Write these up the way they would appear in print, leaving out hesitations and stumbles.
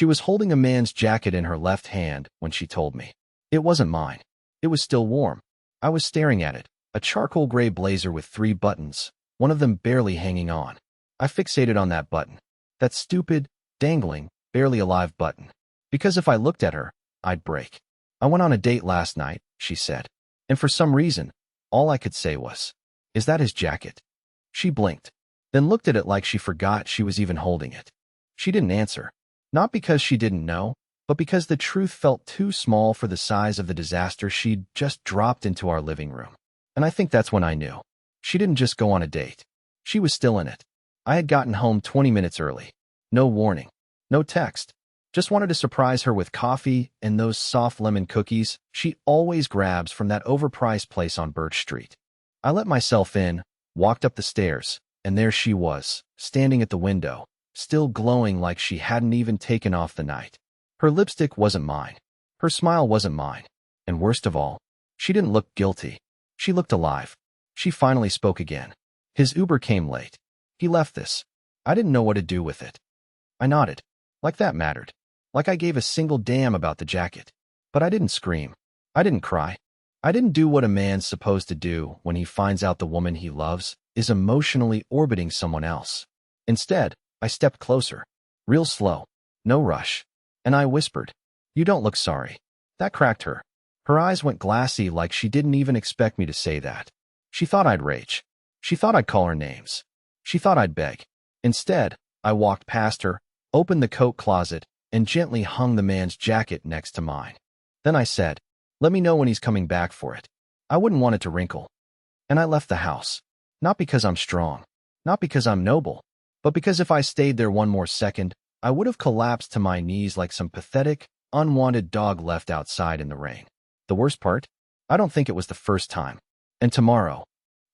She was holding a man's jacket in her left hand when she told me. It wasn't mine. It was still warm. I was staring at it, a charcoal gray blazer with 3 buttons, one of them barely hanging on. I fixated on that button. That stupid, dangling, barely alive button. Because if I looked at her, I'd break. I went on a date last night, she said. And for some reason, all I could say was, "Is that his jacket?" She blinked, then looked at it like she forgot she was even holding it. She didn't answer. Not because she didn't know, but because the truth felt too small for the size of the disaster she'd just dropped into our living room. And I think that's when I knew. She didn't just go on a date. She was still in it. I had gotten home 20 minutes early. No warning. No text. Just wanted to surprise her with coffee and those soft lemon cookies she always grabs from that overpriced place on Birch Street. I let myself in, walked up the stairs, and there she was, standing at the window, still glowing like she hadn't even taken off the night. Her lipstick wasn't mine. Her smile wasn't mine. And worst of all, she didn't look guilty. She looked alive. She finally spoke again. His Uber came late. He left this. I didn't know what to do with it. I nodded. Like that mattered. Like I gave a single damn about the jacket. But I didn't scream. I didn't cry. I didn't do what a man's supposed to do when he finds out the woman he loves is emotionally orbiting someone else. Instead, I stepped closer. Real slow. No rush. And I whispered, "You don't look sorry." That cracked her. Her eyes went glassy like she didn't even expect me to say that. She thought I'd rage. She thought I'd call her names. She thought I'd beg. Instead, I walked past her, opened the coat closet, and gently hung the man's jacket next to mine. Then I said, "Let me know when he's coming back for it. I wouldn't want it to wrinkle." And I left the house. Not because I'm strong. Not because I'm noble. But because if I stayed there one more second, I would have collapsed to my knees like some pathetic, unwanted dog left outside in the rain. The worst part? I don't think it was the first time. And tomorrow,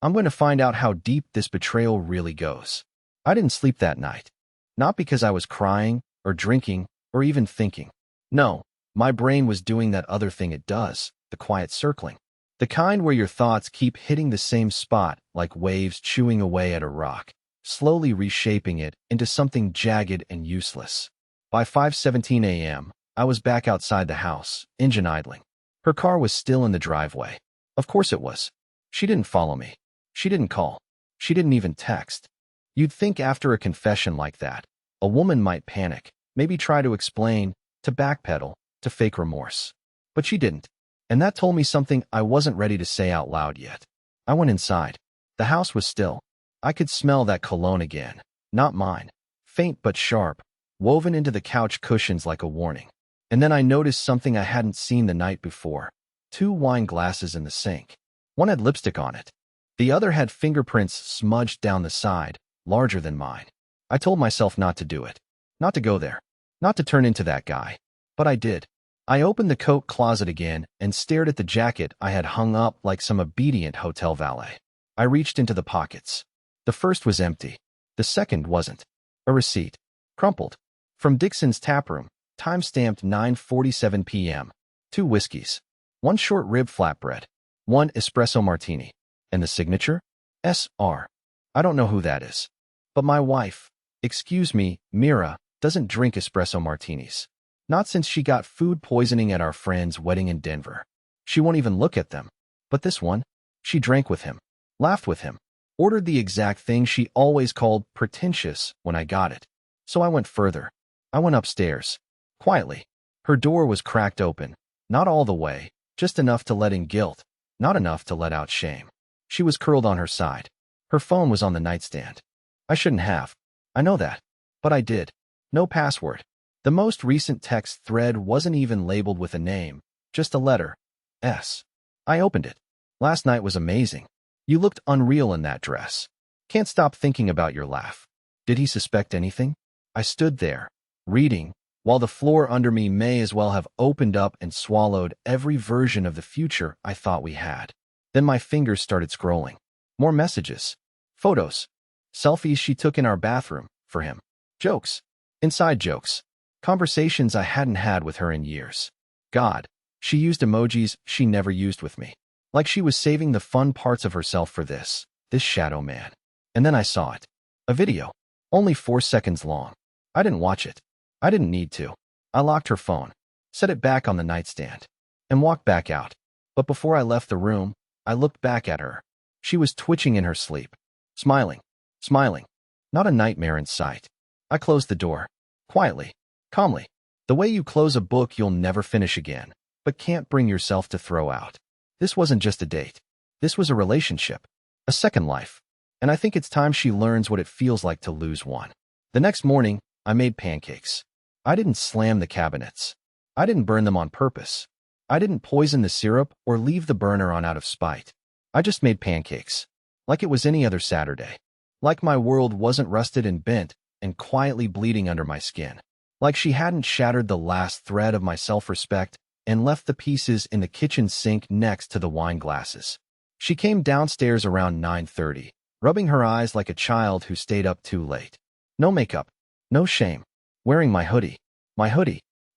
I'm going to find out how deep this betrayal really goes. I didn't sleep that night. Not because I was crying, or drinking, or even thinking. No, my brain was doing that other thing it does, the quiet circling. The kind where your thoughts keep hitting the same spot like waves chewing away at a rock, slowly reshaping it into something jagged and useless. By 5:17 a.m., I was back outside the house, engine idling. Her car was still in the driveway. Of course it was. She didn't follow me. She didn't call. She didn't even text. You'd think after a confession like that, a woman might panic, maybe try to explain, to backpedal, to fake remorse. But she didn't. And that told me something I wasn't ready to say out loud yet. I went inside. The house was still. I could smell that cologne again. Not mine. Faint but sharp, woven into the couch cushions like a warning. And then I noticed something I hadn't seen the night before. 2 wine glasses in the sink. One had lipstick on it. The other had fingerprints smudged down the side, larger than mine. I told myself not to do it. Not to go there. Not to turn into that guy. But I did. I opened the coat closet again and stared at the jacket I had hung up like some obedient hotel valet. I reached into the pockets. The first was empty. The second wasn't. A receipt. Crumpled. From Dixon's taproom. Time-stamped 9:47 p.m. 2 whiskeys. 1 short rib flatbread. 1 espresso martini. And the signature? S.R. I don't know who that is. But my wife, excuse me, Mira, doesn't drink espresso martinis. Not since she got food poisoning at our friend's wedding in Denver. She won't even look at them. But this one, she drank with him, laughed with him, ordered the exact thing she always called pretentious when I got it. So I went further. I went upstairs. Quietly. Her door was cracked open. Not all the way, just enough to let in guilt, not enough to let out shame. She was curled on her side. Her phone was on the nightstand. I shouldn't have. I know that. But I did. No password. The most recent text thread wasn't even labeled with a name, just a letter. S. I opened it. Last night was amazing. You looked unreal in that dress. Can't stop thinking about your laugh. Did he suspect anything? I stood there, reading, while the floor under me may as well have opened up and swallowed every version of the future I thought we had. Then my fingers started scrolling. More messages. Photos. Selfies she took in our bathroom, for him. Jokes. Inside jokes. Conversations I hadn't had with her in years. God, she used emojis she never used with me. Like she was saving the fun parts of herself for this shadow man. And then I saw it. A video. Only 4 seconds long. I didn't watch it. I didn't need to. I locked her phone, set it back on the nightstand, and walked back out. But before I left the room, I looked back at her. She was twitching in her sleep, smiling, smiling. Not a nightmare in sight. I closed the door, quietly, calmly. The way you close a book you'll never finish again, but can't bring yourself to throw out. This wasn't just a date. This was a relationship, a second life. And I think it's time she learns what it feels like to lose one. The next morning, I made pancakes. I didn't slam the cabinets. I didn't burn them on purpose. I didn't poison the syrup or leave the burner on out of spite. I just made pancakes, like it was any other Saturday. Like my world wasn't rusted and bent and quietly bleeding under my skin. Like she hadn't shattered the last thread of my self-respect and left the pieces in the kitchen sink next to the wine glasses. She came downstairs around 9:30, rubbing her eyes like a child who stayed up too late. No makeup, no shame. Wearing my hoodie,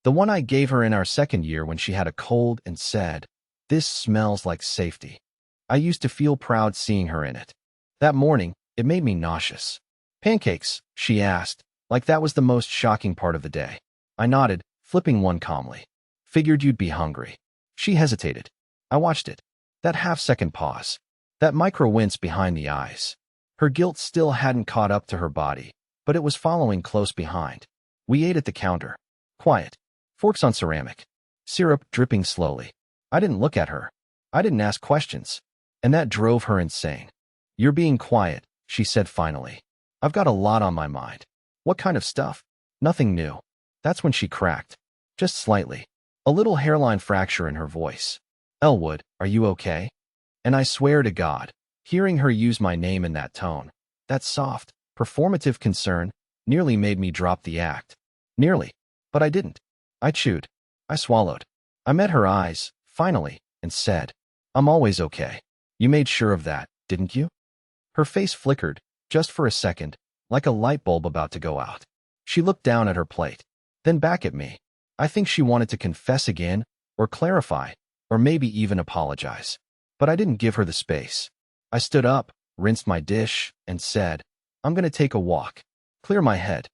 the one I gave her in our second year when she had a cold and said, "This smells like safety." I used to feel proud seeing her in it. That morning, it made me nauseous. "Pancakes?" she asked, like that was the most shocking part of the day. I nodded, flipping one calmly. "Figured you'd be hungry." She hesitated. I watched it. That half-second pause. That micro-wince behind the eyes. Her guilt still hadn't caught up to her body, but it was following close behind. We ate at the counter. Quiet. Forks on ceramic. Syrup dripping slowly. I didn't look at her. I didn't ask questions. And that drove her insane. "You're being quiet," she said finally. "I've got a lot on my mind." "What kind of stuff?" "Nothing new." That's when she cracked. Just slightly. A little hairline fracture in her voice. "Elwood, are you okay?" And I swear to God, hearing her use my name in that tone, that soft, performative concern, nearly made me drop the act. Nearly. But I didn't. I chewed. I swallowed. I met her eyes, finally, and said, "I'm always okay. You made sure of that, didn't you?" Her face flickered, just for a second, like a light bulb about to go out. She looked down at her plate, then back at me. I think she wanted to confess again, or clarify, or maybe even apologize. But I didn't give her the space. I stood up, rinsed my dish, and said, "I'm going to take a walk. Clear my head."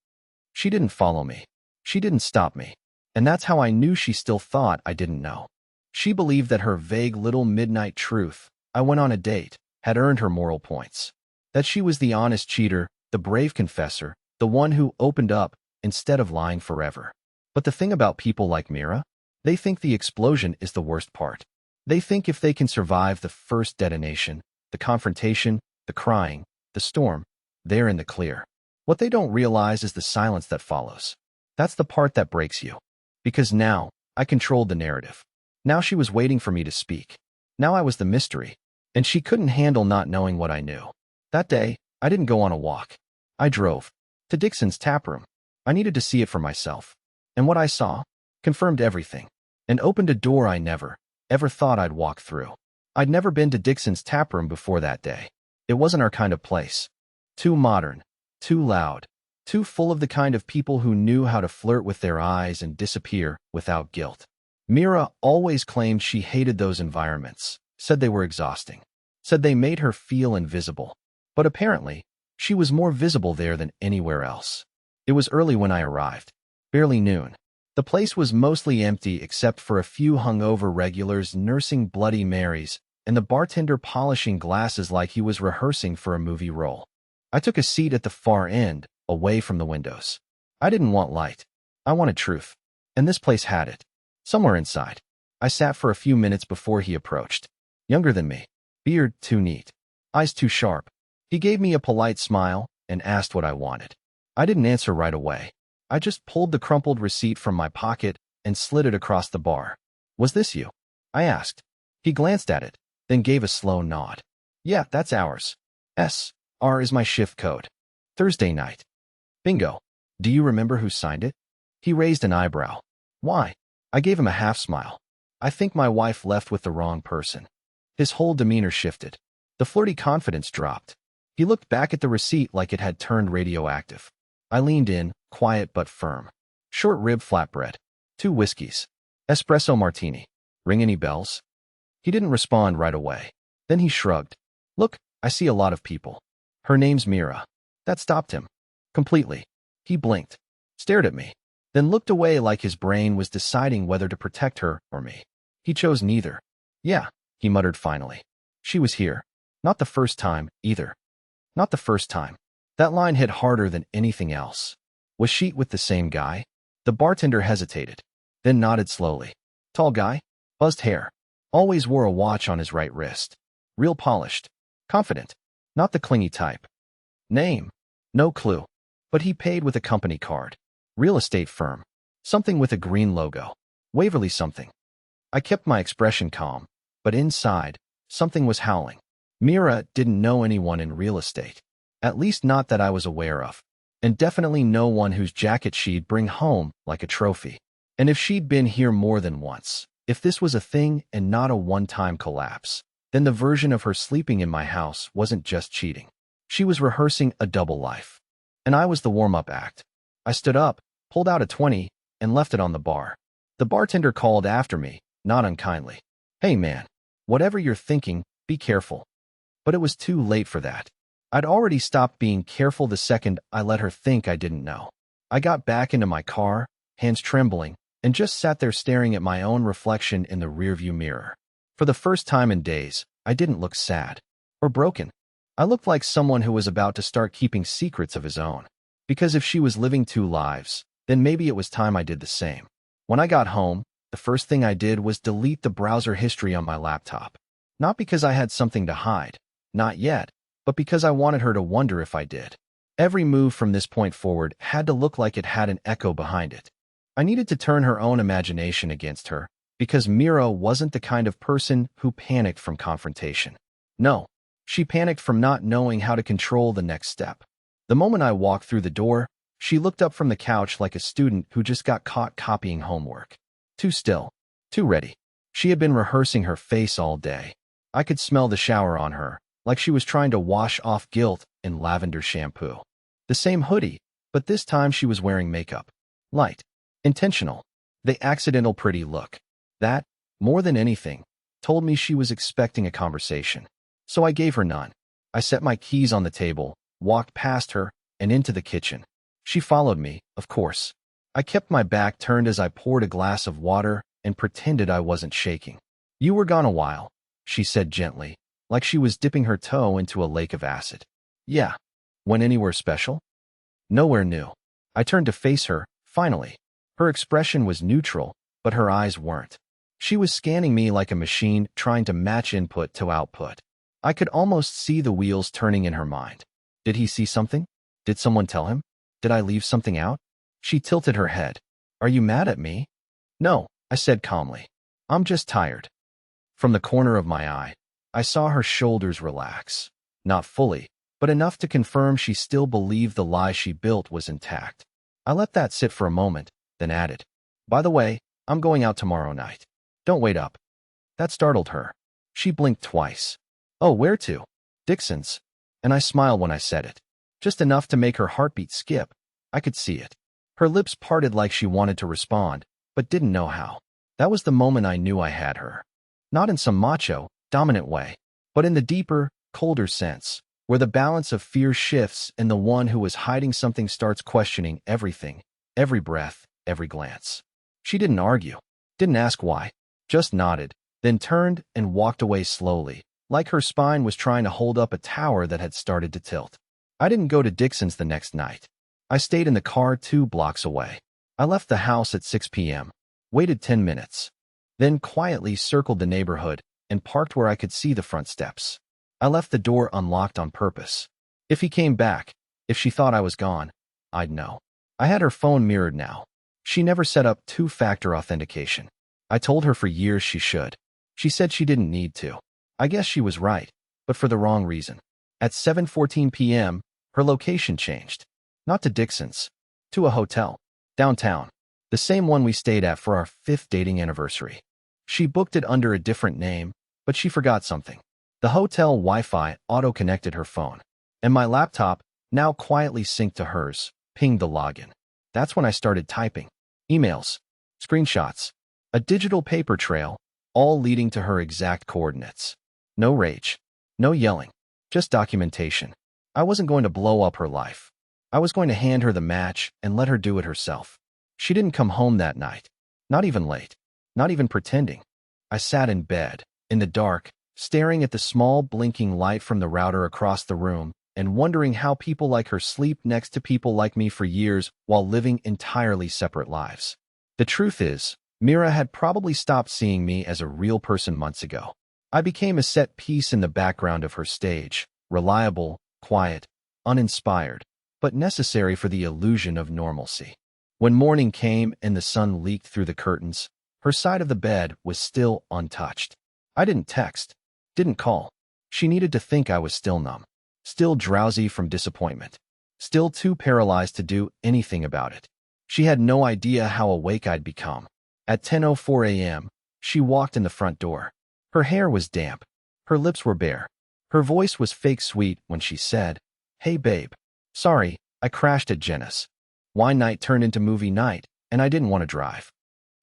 She didn't follow me. She didn't stop me. And that's how I knew she still thought I didn't know. She believed that her vague little midnight truth, "I went on a date," had earned her moral points. That she was the honest cheater, the brave confessor, the one who opened up instead of lying forever. But the thing about people like Mira, they think the explosion is the worst part. They think if they can survive the first detonation, the confrontation, the crying, the storm, they're in the clear. What they don't realize is the silence that follows. That's the part that breaks you. Because now, I controlled the narrative. Now she was waiting for me to speak. Now I was the mystery. And she couldn't handle not knowing what I knew. That day, I didn't go on a walk. I drove. To Dixon's taproom. I needed to see it for myself. And what I saw confirmed everything. And opened a door I never, ever thought I'd walk through. I'd never been to Dixon's taproom before that day. It wasn't our kind of place. Too modern. Too loud. Too full of the kind of people who knew how to flirt with their eyes and disappear without guilt. Mira always claimed she hated those environments, said they were exhausting, said they made her feel invisible. But apparently, she was more visible there than anywhere else. It was early when I arrived. Barely noon. The place was mostly empty except for a few hungover regulars nursing Bloody Marys and the bartender polishing glasses like he was rehearsing for a movie role. I took a seat at the far end, away from the windows. I didn't want light. I wanted truth. And this place had it. Somewhere inside. I sat for a few minutes before he approached. Younger than me. Beard too neat. Eyes too sharp. He gave me a polite smile and asked what I wanted. I didn't answer right away. I just pulled the crumpled receipt from my pocket and slid it across the bar. "Was this you?" I asked. He glanced at it, then gave a slow nod. "Yeah, that's ours. S.R. is my shift code. Thursday night." "Bingo. Do you remember who signed it?" He raised an eyebrow. "Why?" I gave him a half-smile. "I think my wife left with the wrong person." His whole demeanor shifted. The flirty confidence dropped. He looked back at the receipt like it had turned radioactive. I leaned in, quiet but firm. "Short rib flatbread. 2 whiskeys. Espresso martini. Ring any bells?" He didn't respond right away. Then he shrugged. "Look, I see a lot of people. Her name's Mira." That stopped him. Completely. He blinked. Stared at me. then looked away like his brain was deciding whether to protect her or me. He chose neither. Yeah, he muttered finally. She was here. Not the first time, either. Not the first time. That line hit harder than anything else. Was she with the same guy? The bartender hesitated, then nodded slowly. Tall guy, buzzed hair. Always wore a watch on his right wrist. Real polished. Confident. Not the clingy type. Name? No clue. But he paid with a company card. Real estate firm. Something with a green logo. Waverly something. I kept my expression calm, but inside, something was howling. Mira didn't know anyone in real estate. At least not that I was aware of. And definitely no one whose jacket she'd bring home like a trophy. And if she'd been here more than once, if this was a thing and not a one-time collapse, then the version of her sleeping in my house wasn't just cheating. She was rehearsing a double life. And I was the warm-up act. I stood up, pulled out a 20, and left it on the bar. The bartender called after me, not unkindly. Hey man, whatever you're thinking, be careful. But it was too late for that. I'd already stopped being careful the second I let her think I didn't know. I got back into my car, hands trembling, and just sat there staring at my own reflection in the rearview mirror. For the first time in days, I didn't look sad or broken. I looked like someone who was about to start keeping secrets of his own. Because if she was living two lives, then maybe it was time I did the same. When I got home, the first thing I did was delete the browser history on my laptop. Not because I had something to hide, not yet, but because I wanted her to wonder if I did. Every move from this point forward had to look like it had an echo behind it. I needed to turn her own imagination against her, because Mira wasn't the kind of person who panicked from confrontation. No, she panicked from not knowing how to control the next step. The moment I walked through the door, she looked up from the couch like a student who just got caught copying homework. Too still, too ready. She had been rehearsing her face all day. I could smell the shower on her, like she was trying to wash off guilt in lavender shampoo. The same hoodie, but this time she was wearing makeup. Light. Intentional. The accidental pretty look. That, more than anything, told me she was expecting a conversation. So I gave her none. I set my keys on the table, walked past her, and into the kitchen. She followed me, of course. I kept my back turned as I poured a glass of water and pretended I wasn't shaking. You were gone a while, she said gently, like she was dipping her toe into a lake of acid. Yeah. Went anywhere special? Nowhere new. I turned to face her, finally. Her expression was neutral, but her eyes weren't. She was scanning me like a machine trying to match input to output. I could almost see the wheels turning in her mind. Did he see something? Did someone tell him? Did I leave something out? She tilted her head. Are you mad at me? No, I said calmly. I'm just tired. From the corner of my eye, I saw her shoulders relax. Not fully, but enough to confirm she still believed the lie she built was intact. I let that sit for a moment, then added, by the way, I'm going out tomorrow night. Don't wait up. That startled her. She blinked twice. Oh, where to? Dixon's. And I smiled when I said it. Just enough to make her heartbeat skip. I could see it. Her lips parted like she wanted to respond, but didn't know how. That was the moment I knew I had her. Not in some macho, dominant way, but in the deeper, colder sense, where the balance of fear shifts and the one who was hiding something starts questioning everything, every breath, every glance. She didn't argue, didn't ask why, just nodded, then turned and walked away slowly, like her spine was trying to hold up a tower that had started to tilt. I didn't go to Dixon's the next night. I stayed in the car 2 blocks away. I left the house at 6 p.m., waited 10 minutes, then quietly circled the neighborhood and parked where I could see the front steps. I left the door unlocked on purpose. If he came back, if she thought I was gone, I'd know. I had her phone mirrored now. She never set up 2-factor authentication. I told her for years she should. She said she didn't need to. I guess she was right, but for the wrong reason. At 7:14 p.m., her location changed. Not to Dixon's, to a hotel, downtown, the same one we stayed at for our 5th dating anniversary. She booked it under a different name, but she forgot something. The hotel Wi-Fi auto-connected her phone, and my laptop, now quietly synced to hers, pinged the login. That's when I started typing. Emails, screenshots, a digital paper trail, all leading to her exact coordinates. No rage, no yelling, just documentation. I wasn't going to blow up her life. I was going to hand her the match and let her do it herself. She didn't come home that night. Not even late. Not even pretending. I sat in bed, in the dark, staring at the small blinking light from the router across the room, and wondering how people like her sleep next to people like me for years while living entirely separate lives. The truth is, Mira had probably stopped seeing me as a real person months ago. I became a set piece in the background of her stage, reliable, quiet, uninspired, but necessary for the illusion of normalcy. When morning came and the sun leaked through the curtains, her side of the bed was still untouched. I didn't text, didn't call. She needed to think I was still numb, still drowsy from disappointment, still too paralyzed to do anything about it. She had no idea how awake I'd become. At 10:04 a.m., she walked in the front door. Her hair was damp. Her lips were bare. Her voice was fake sweet when she said, "Hey babe. Sorry, I crashed at Jenna's. Wine night turned into movie night, and I didn't want to drive."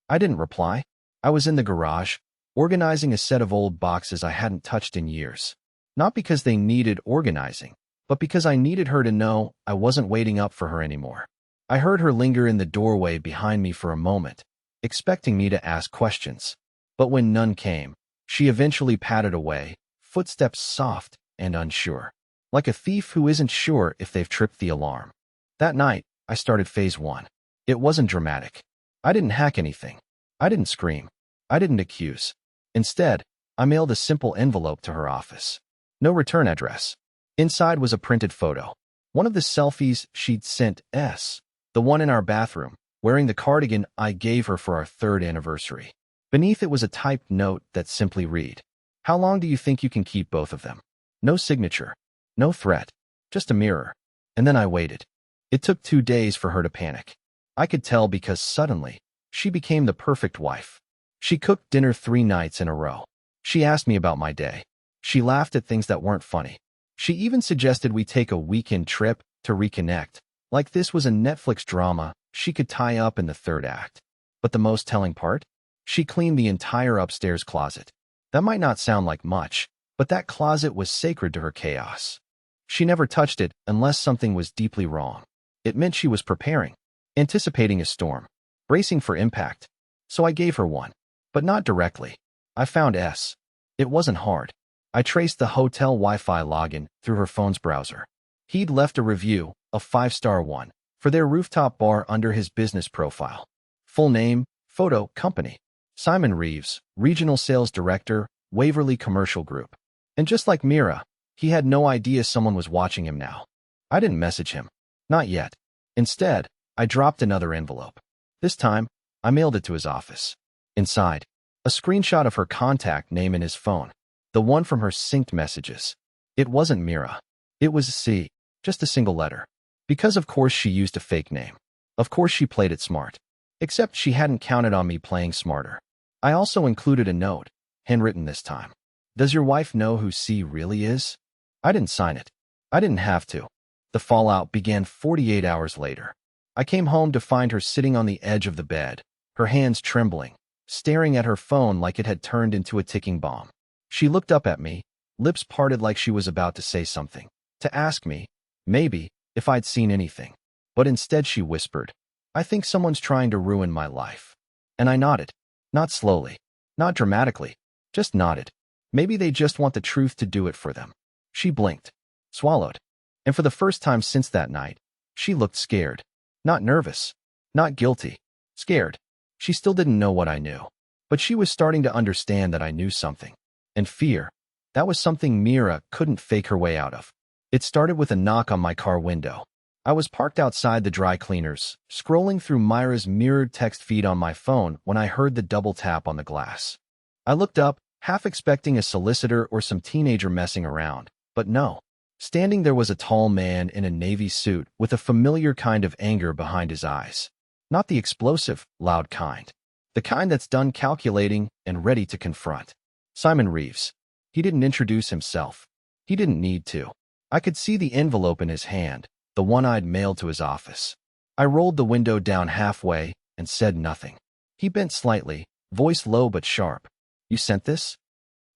I didn't reply. I was in the garage, organizing a set of old boxes I hadn't touched in years. Not because they needed organizing, but because I needed her to know I wasn't waiting up for her anymore. I heard her linger in the doorway behind me for a moment, expecting me to ask questions. But when none came, she eventually padded away, footsteps soft and unsure, like a thief who isn't sure if they've tripped the alarm. That night, I started phase 1. It wasn't dramatic. I didn't hack anything. I didn't scream. I didn't accuse. Instead, I mailed a simple envelope to her office. No return address. Inside was a printed photo. One of the selfies she'd sent the one in our bathroom, wearing the cardigan I gave her for our 3rd anniversary. Beneath it was a typed note that simply read, "How long do you think you can keep both of them?" No signature. No threat. Just a mirror. And then I waited. It took 2 days for her to panic. I could tell because suddenly, she became the perfect wife. She cooked dinner 3 nights in a row. She asked me about my day. She laughed at things that weren't funny. She even suggested we take a weekend trip to reconnect, like this was a Netflix drama she could tie up in the 3rd act. But the most telling part? She cleaned the entire upstairs closet. That might not sound like much, but that closet was sacred to her chaos. She never touched it unless something was deeply wrong. It meant she was preparing, anticipating a storm, bracing for impact. So I gave her one, but not directly. I found S. It wasn't hard. I traced the hotel Wi-Fi login through her phone's browser. He'd left a review, a 5-star one, for their rooftop bar under his business profile. Full name, photo, company. Simon Reeves, Regional Sales Director, Waverly Commercial Group. And just like Mira, he had no idea someone was watching him now. I didn't message him. Not yet. Instead, I dropped another envelope. This time, I mailed it to his office. Inside, a screenshot of her contact name in his phone. The one from her synced messages. It wasn't Mira. It was C, just a single letter. Because of course she used a fake name. Of course she played it smart. Except she hadn't counted on me playing smarter. I also included a note, handwritten this time. "Does your wife know who C really is?" I didn't sign it. I didn't have to. The fallout began 48 hours later. I came home to find her sitting on the edge of the bed, her hands trembling, staring at her phone like it had turned into a ticking bomb. She looked up at me, lips parted like she was about to say something, to ask me, maybe, if I'd seen anything. But instead she whispered, "I think someone's trying to ruin my life." And I nodded. Not slowly, not dramatically, just nodded. Maybe they just want the truth to do it for them. She blinked, swallowed. And for the first time since that night, she looked scared. Not nervous, not guilty, scared. She still didn't know what I knew, but she was starting to understand that I knew something. And fear, that was something Mira couldn't fake her way out of. It started with a knock on my car window. I was parked outside the dry cleaners, scrolling through Myra's mirrored text feed on my phone when I heard the double tap on the glass. I looked up, half expecting a solicitor or some teenager messing around, but no. Standing there was a tall man in a navy suit with a familiar kind of anger behind his eyes. Not the explosive, loud kind. The kind that's done calculating and ready to confront. Simon Reeves. He didn't introduce himself. He didn't need to. I could see the envelope in his hand, the one I'd mailed to his office. I rolled the window down halfway and said nothing. He bent slightly, voice low but sharp. "You sent this?"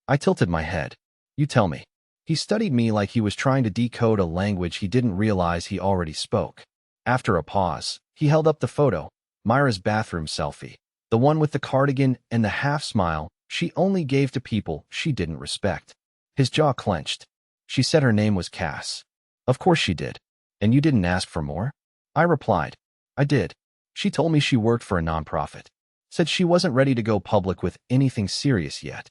I tilted my head. "You tell me." He studied me like he was trying to decode a language he didn't realize he already spoke. After a pause, he held up the photo. Myra's bathroom selfie. The one with the cardigan and the half-smile she only gave to people she didn't respect. His jaw clenched. She said her name was Cass. Of course she did. And you didn't ask for more? I replied. I did. She told me she worked for a nonprofit. Said she wasn't ready to go public with anything serious yet.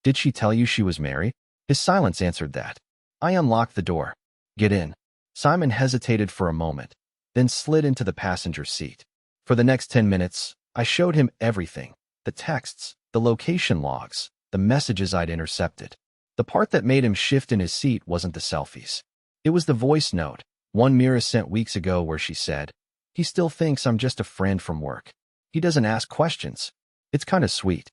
Did she tell you she was married? His silence answered that. I unlocked the door. Get in. Simon hesitated for a moment, then slid into the passenger seat. For the next 10 minutes, I showed him everything. The texts, the location logs, the messages I'd intercepted. The part that made him shift in his seat wasn't the selfies. It was the voice note, one Mira sent weeks ago where she said, "He still thinks I'm just a friend from work. He doesn't ask questions. It's kind of sweet."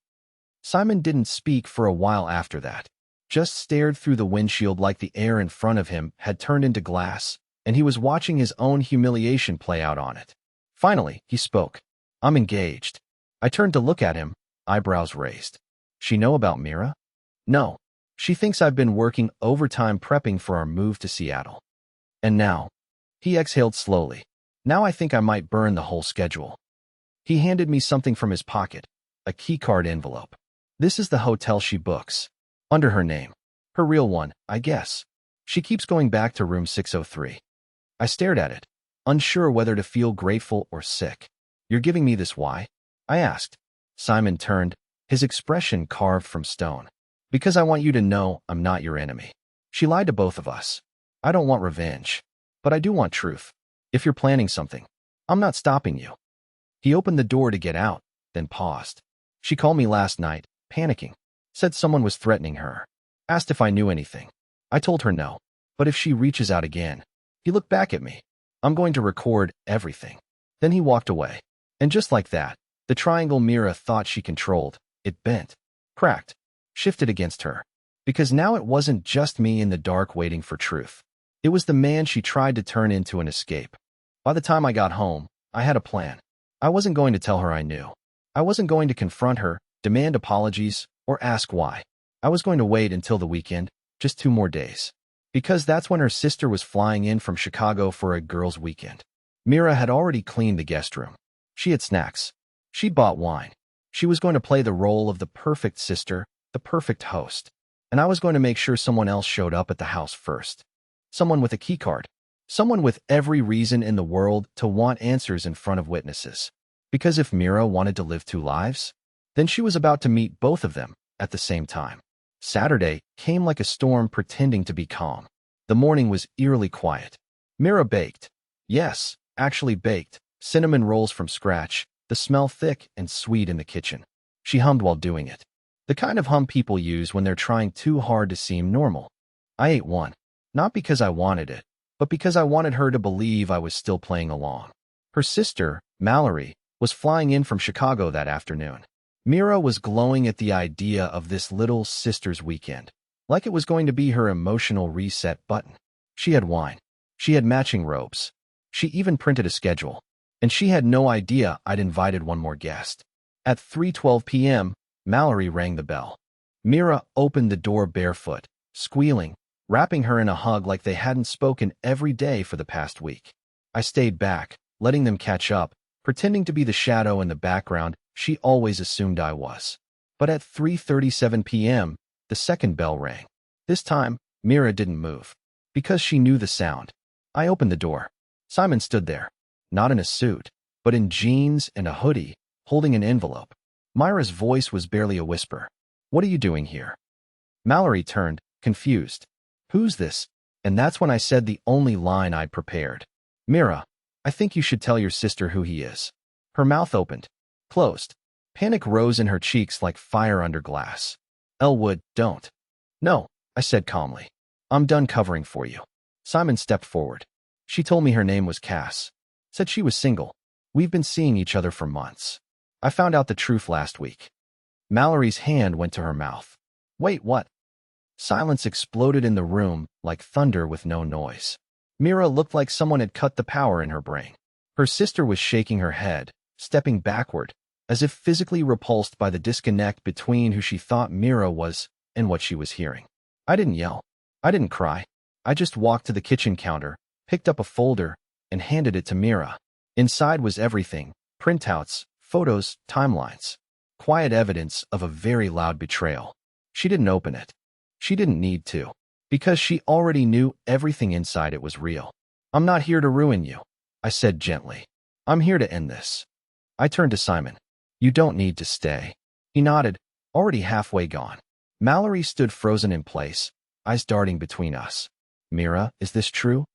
Simon didn't speak for a while after that, just stared through the windshield like the air in front of him had turned into glass, and he was watching his own humiliation play out on it. Finally, he spoke. "I'm engaged." I turned to look at him, eyebrows raised. She know about Mira? No. She thinks I've been working overtime prepping for our move to Seattle. And now, he exhaled slowly. Now I think I might burn the whole schedule. He handed me something from his pocket, a keycard envelope. This is the hotel she books. Under her name. Her real one, I guess. She keeps going back to room 603. I stared at it, unsure whether to feel grateful or sick. You're giving me this why? I asked. Simon turned, his expression carved from stone. Because I want you to know I'm not your enemy. She lied to both of us. I don't want revenge. But I do want truth. If you're planning something, I'm not stopping you. He opened the door to get out, then paused. She called me last night, panicking. Said someone was threatening her. Asked if I knew anything. I told her no. But if she reaches out again. He looked back at me. I'm going to record everything. Then he walked away. And just like that, the triangle Mira thought she controlled, it bent, cracked, shifted against her. Because now it wasn't just me in the dark waiting for truth. It was the man she tried to turn into an escape. By the time I got home, I had a plan. I wasn't going to tell her I knew. I wasn't going to confront her, demand apologies, or ask why. I was going to wait until the weekend, just 2 more days. Because that's when her sister was flying in from Chicago for a girls' weekend. Mira had already cleaned the guest room. She had snacks. She'd bought wine. She was going to play the role of the perfect sister, the perfect host. And I was going to make sure someone else showed up at the house first. Someone with a keycard. Someone with every reason in the world to want answers in front of witnesses. Because if Mira wanted to live 2 lives, then she was about to meet both of them at the same time. Saturday came like a storm pretending to be calm. The morning was eerily quiet. Mira baked. Yes, actually baked. Cinnamon rolls from scratch, the smell thick and sweet in the kitchen. She hummed while doing it. The kind of hum people use when they're trying too hard to seem normal. I ate one. Not because I wanted it, but because I wanted her to believe I was still playing along. Her sister, Mallory, was flying in from Chicago that afternoon. Mira was glowing at the idea of this little sister's weekend, like it was going to be her emotional reset button. She had wine. She had matching robes. She even printed a schedule. And she had no idea I'd invited one more guest. At 3:12 p.m., Mallory rang the bell. Mira opened the door barefoot, squealing, wrapping her in a hug like they hadn't spoken every day for the past week. I stayed back, letting them catch up, pretending to be the shadow in the background she always assumed I was. But at 3:37 p.m., the second bell rang. This time, Mira didn't move. Because she knew the sound. I opened the door. Simon stood there. Not in a suit, but in jeans and a hoodie, holding an envelope. Myra's voice was barely a whisper. "What are you doing here?" Mallory turned, confused. "Who's this?" And that's when I said the only line I'd prepared. "Mira, I think you should tell your sister who he is." Her mouth opened, closed. Panic rose in her cheeks like fire under glass. "Elwood, don't." "No," I said calmly. "I'm done covering for you." Simon stepped forward. "She told me her name was Cass. Said she was single. We've been seeing each other for months. I found out the truth last week." Mallory's hand went to her mouth. "Wait, what?" Silence exploded in the room like thunder with no noise. Mira looked like someone had cut the power in her brain. Her sister was shaking her head, stepping backward, as if physically repulsed by the disconnect between who she thought Mira was and what she was hearing. I didn't yell. I didn't cry. I just walked to the kitchen counter, picked up a folder, and handed it to Mira. Inside was everything, Printouts, photos, timelines. Quiet evidence of a very loud betrayal. She didn't open it. She didn't need to. Because she already knew everything inside it was real. I'm not here to ruin you, I said gently. I'm here to end this. I turned to Simon. You don't need to stay. He nodded, already halfway gone. Mallory stood frozen in place, eyes darting between us. Mira, is this true?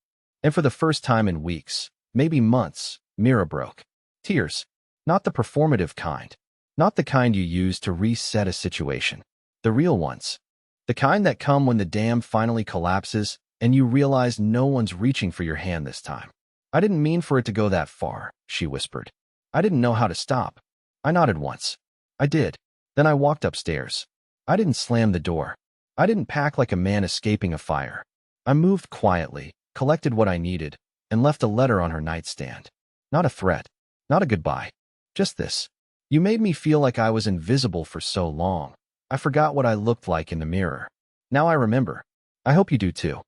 And for the first time in weeks, maybe months, Mira broke. Tears. Not the performative kind. Not the kind you use to reset a situation. The real ones. The kind that come when the dam finally collapses and you realize no one's reaching for your hand this time. I didn't mean for it to go that far, she whispered. I didn't know how to stop. I nodded once. I did. Then I walked upstairs. I didn't slam the door. I didn't pack like a man escaping a fire. I moved quietly, collected what I needed, and left a letter on her nightstand. Not a threat. Not a goodbye. Just this. You made me feel like I was invisible for so long. I forgot what I looked like in the mirror. Now I remember. I hope you do too.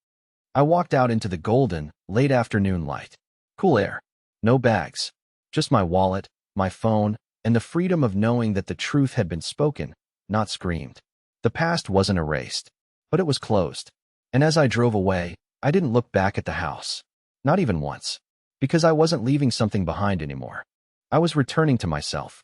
I walked out into the golden, late afternoon light. Cool air. No bags. Just my wallet, my phone, and the freedom of knowing that the truth had been spoken, not screamed. The past wasn't erased, but it was closed. And as I drove away, I didn't look back at the house. Not even once. Because I wasn't leaving something behind anymore. I was returning to myself.